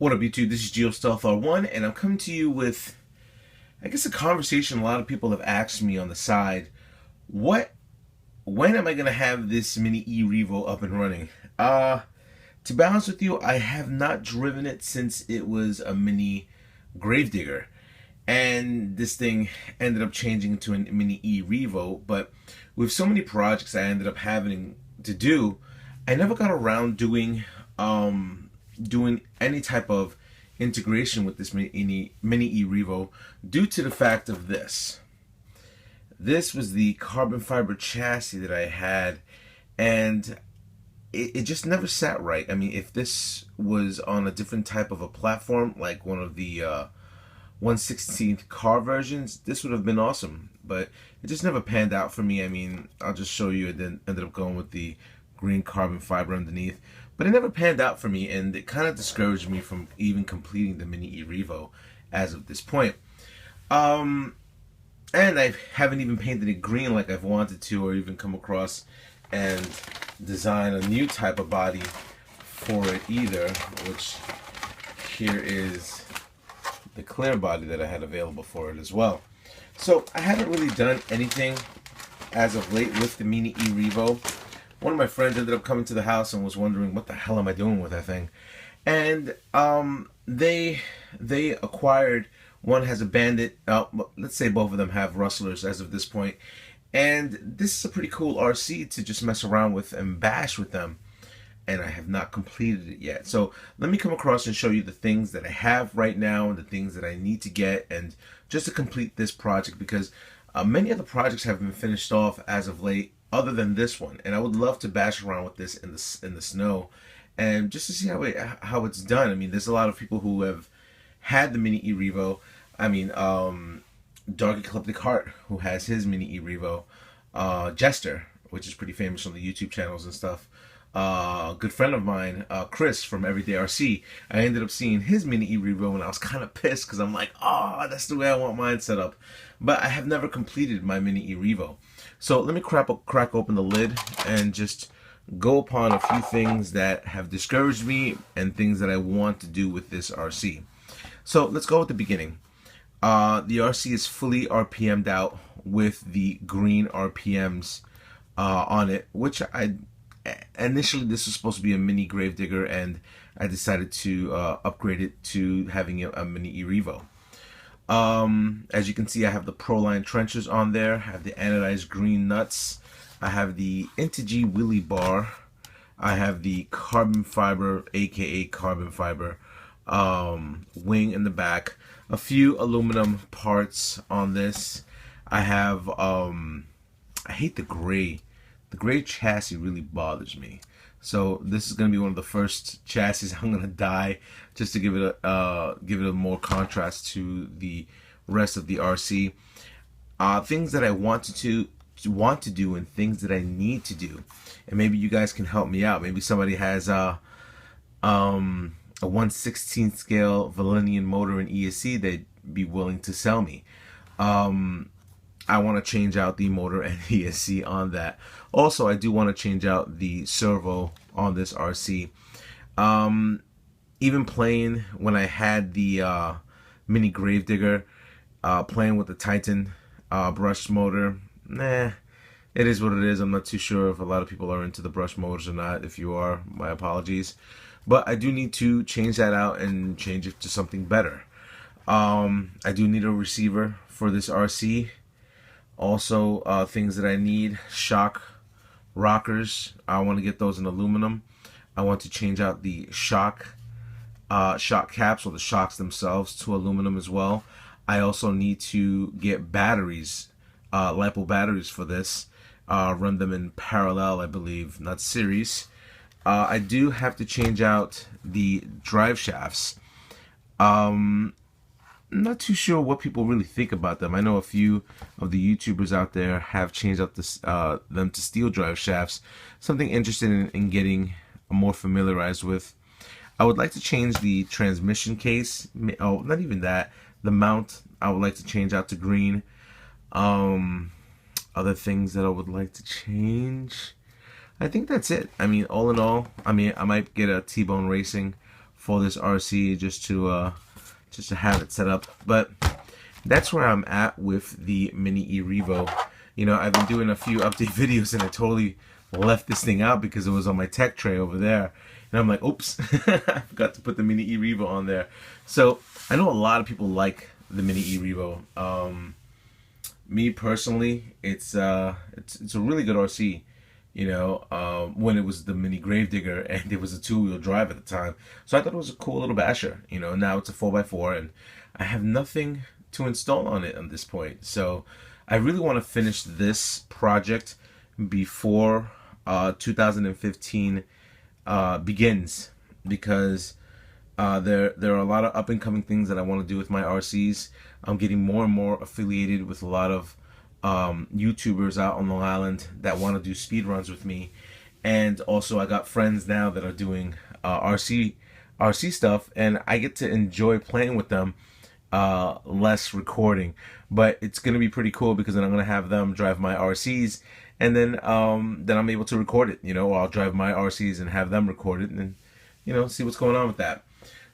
What up, YouTube? This is GIOSTEALTHR1, and I'm coming to you with, I guess, a conversation a lot of people have asked me on the side. When am I going to have this mini E-Revo up and running? To be honest with you, I have not driven it since it was a mini gravedigger. And this thing ended up changing into a mini E-Revo, but with so many projects I ended up having to do, I never got around doing any type of integration with this mini E-Revo due to the fact of this. This was the carbon fiber chassis that I had, and it just never sat right. I mean, if this was on a different type of a platform, like one of the 1/16th car versions, this would have been awesome, but it just never panned out for me. I mean, I'll just show you. It then ended up going with the green carbon fiber underneath, but it never panned out for me, and it kind of discouraged me from even completing the mini E-Revo as of this point. And I haven't even painted it green like I've wanted to, or even come across and design a new type of body for it either, which here is the clear body that I had available for it as well. So I haven't really done anything as of late with the mini E-Revo. One of my friends ended up coming to the house and was wondering, what the hell am I doing with that thing? And they acquired, one has a Bandit, let's say both of them have Rustlers as of this point, and this is a pretty cool RC to just mess around with and bash with them, and I have not completed it yet. So let me come across and show you the things that I have right now and the things that I need to get, and just to complete this project, because many of the projects have been finished off as of late other than this one, and I would love to bash around with this in the snow and just to see how it's done. I mean, there's a lot of people who have had the mini E-Revo. I mean, Dark Ecliptic Heart, who has his mini E-Revo, Jester, which is pretty famous on the YouTube channels and stuff. A good friend of mine, Chris from Everyday RC, I ended up seeing his mini E-Revo and I was kind of pissed because I'm like, oh, that's the way I want mine set up. But I have never completed my mini E-Revo. So let me crack open the lid and just go upon a few things that have discouraged me and things that I want to do with this RC. So let's go at the beginning. The RC is fully RPM'd out with the green RPMs on it, which initially this was supposed to be a mini gravedigger, and I decided to upgrade it to having a mini E-Revo. As you can see, I have the Proline trenchers on there. I have the anodized green nuts. I have the Integy wheelie bar. I have the carbon fiber, aka carbon fiber, wing in the back. A few aluminum parts on this. I have I hate the gray. The gray chassis really bothers me. So this is going to be one of the first chassis I'm going to dye, just to give it a more contrast to the rest of the RC. Things that I want to do and things that I need to do, and maybe you guys can help me out. Maybe somebody has a 1/16 scale Valenian motor and ESC they'd be willing to sell me. I want to change out the motor and ESC on that. Also, I do want to change out the servo on this RC. Even playing when I had the mini gravedigger, playing with the Titan brushed motor, it is what it is. I'm not too sure if a lot of people are into the brush motors or not. If you are, my apologies. But I do need to change that out and change it to something better. I do need a receiver for this RC. Also, things that I need: shock rockers. I want to get those in aluminum. I want to change out the shock caps, or the shocks themselves, to aluminum as well. I also need to get batteries, LiPo batteries for this. Run them in parallel, I believe, not series. I do have to change out the drive shafts. I'm not too sure what people really think about them. I know a few of the YouTubers out there have changed out them to steel drive shafts. Something interesting in getting more familiarized with. I would like to change the transmission case. Oh, not even that. The mount I would like to change out to green. Other things that I would like to change, I think that's it. I mean, all in all, I might get a T-Bone Racing for this RC just to have it set up. But that's where I'm at with the mini E-Revo. You know, I've been doing a few update videos and I totally left this thing out because it was on my tech tray over there. And I'm like, oops, I forgot to put the mini E-Revo on there. So I know a lot of people like the mini E-Revo. Me personally, it's a really good RC. You know, when it was the mini Gravedigger and it was a 2-wheel drive at the time. So I thought it was a cool little basher. You know, now it's a 4x4 and I have nothing to install on it at this point. So I really want to finish this project before 2015 begins, because there are a lot of up and coming things that I want to do with my RCs. I'm getting more and more affiliated with a lot of YouTubers out on Long Island that want to do speed runs with me, and also I got friends now that are doing RC stuff, and I get to enjoy playing with them, less recording. But it's gonna be pretty cool because then I'm gonna have them drive my RCs, and then I'm able to record it. You know, I'll drive my RCs and have them record it, and you know, see what's going on with that.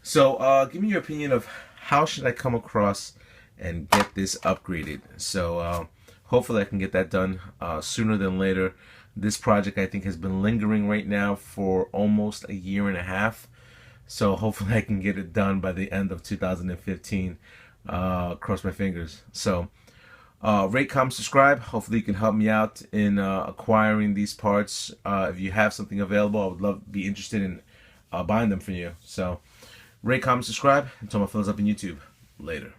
So give me your opinion of how should I come across and get this upgraded. So hopefully I can get that done sooner than later. This project I think has been lingering right now for almost a year and a half. So hopefully I can get it done by the end of 2015. Cross my fingers. So rate, comment, subscribe. Hopefully you can help me out in acquiring these parts. If you have something available, I would be interested in buying them for you. So rate, comment, subscribe. Until my fellas up in YouTube. Later.